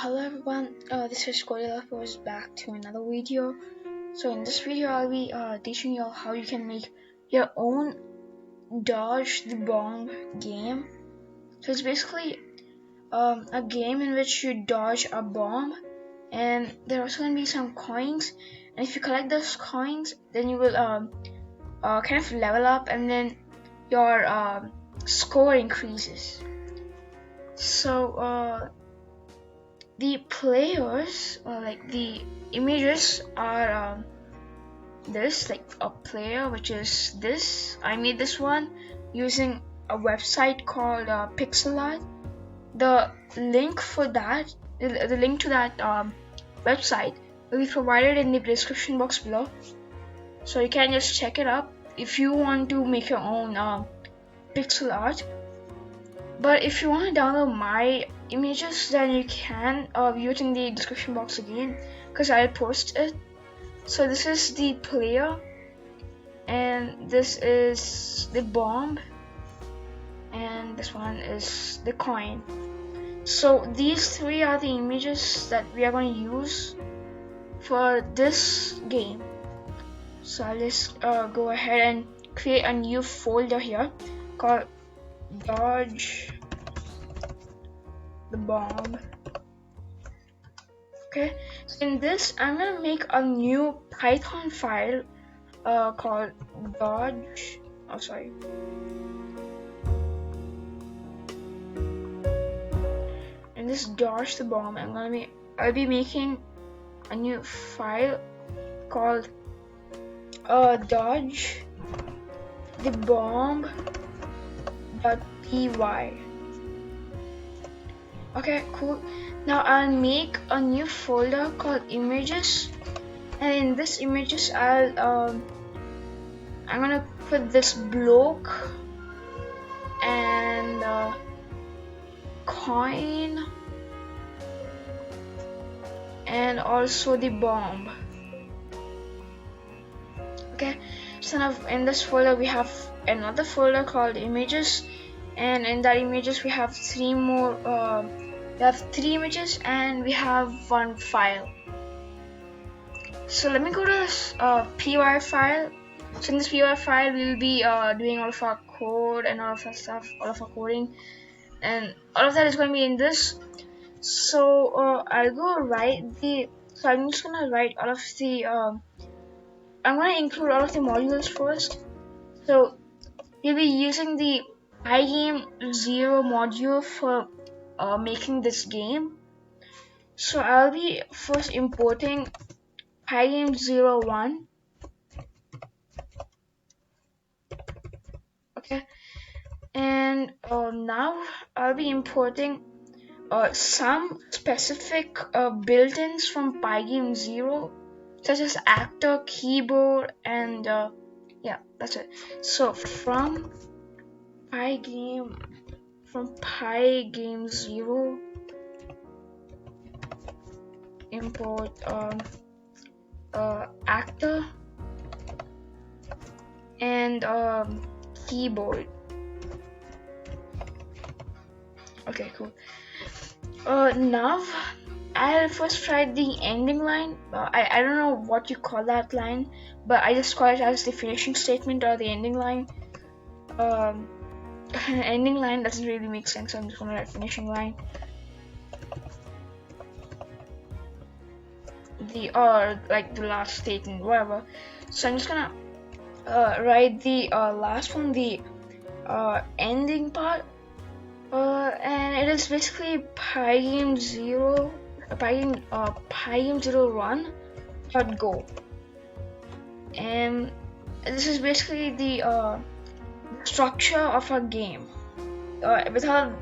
Hello everyone, this is Gorilla Force back to another video. So in this video I'll be teaching you all how you can make your own dodge the bomb game. So it's basically a game in which you dodge a bomb, and there are also going to be some coins, and if you collect those coins then you will kind of level up, and then your score increases. So the players, like the images are this, like a player, which is this. I made this one using a website called PixelArt. The link for that, the link to that website will be provided in the description box below, so you can just check it up if you want to make your own pixel art. But if you want to download my images, then you can view it in the description box again, because I'll post it. So this is the player, and this is the bomb, and this one is the coin. So these three are the images that we are going to use for this game. So I'll just go ahead and create a new folder here called dodge the bomb. Okay, so in this I'm gonna make a new Python file called dodge. In this dodge the bomb, I'll be making a new file called dodge the bomb.py. Okay, cool. Now I'll make a new folder called images, and in this images I'm gonna put this block and coin and also the bomb. Okay, so now in this folder we have another folder called images, and in that images we have three more we have three images and we have one file. So let me go to this py file. So in this py file we will be doing all of our code and all of that stuff, all of our coding, and all of that is going to be in this. So I'll go write the, so I'm just gonna write all of the I'm gonna include all of the modules first. So we'll be using the Pygame0 module for making this game. So I'll be first importing Pygame01. Okay, and now I'll be importing some specific built-ins from Pygame0, such as actor, keyboard, and yeah, that's it. So from Pygame0 import actor and keyboard. Okay, cool. Now I'll first write the ending line. I don't know what you call that line, but I just call it as the finishing statement or the ending line. Ending line doesn't really make sense, so I'm just gonna write finishing line. Like the last statement, whatever. So I'm just gonna write the last one, the ending part, and it is basically Pygame0 run.go, and this is basically the structure of our game. Without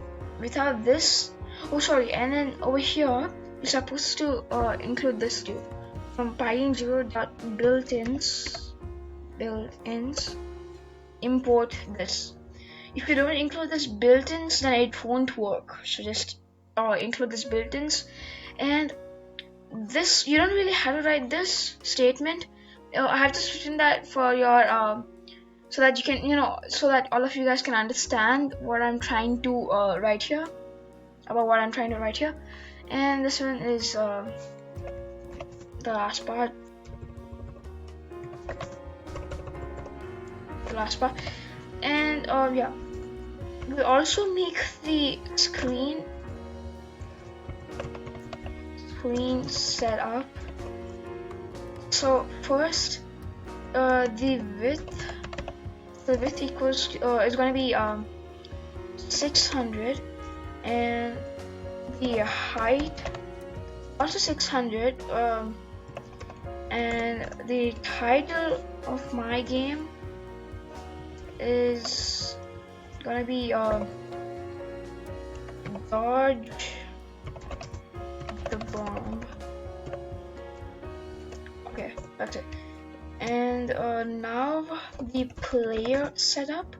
this, and then over here you're supposed to include this too. From Pygame0.builtins import this. If you don't include this built-ins, then it won't work. So just include this built-ins, and this, you don't really have to write this statement. I have just written that for your so that you can, so that all of you guys can understand what I'm trying to write here, about what I'm trying to write here. and this one is the last part. And yeah, we also make the screen setup. So first, the width equals is going to be 600, and the height also 600. And the title of my game is gonna be Dodge the Bomb. Okay, that's it. And now the player setup.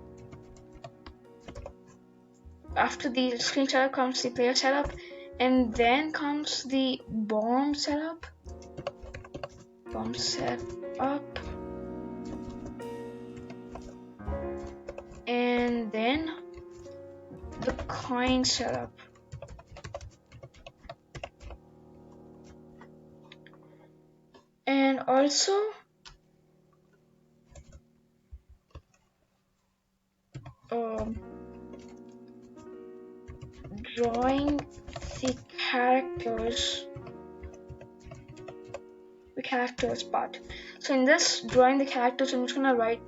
After the screen setup comes the player setup, and then comes the bomb setup. And then the coin setup. And also drawing the characters part. So in this drawing the characters, I'm just gonna write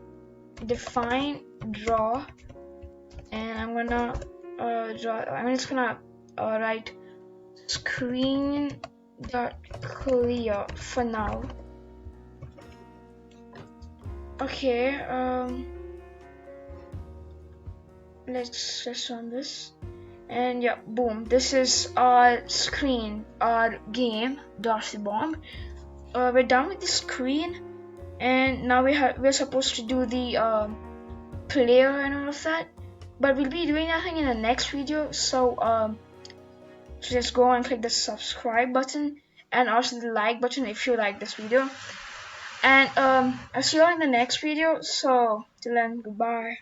define draw, and I'm gonna I'm just gonna write screen dot clear for now. Okay, let's just run this, and yeah, boom, this is our screen, our game Dodge the Bomb. We're done with the screen, and now we're supposed to do the player and all of that, but we'll be doing that thing in the next video. So just go and click the subscribe button and also the like button if you like this video, and I'll see you all in the next video. So till then, goodbye.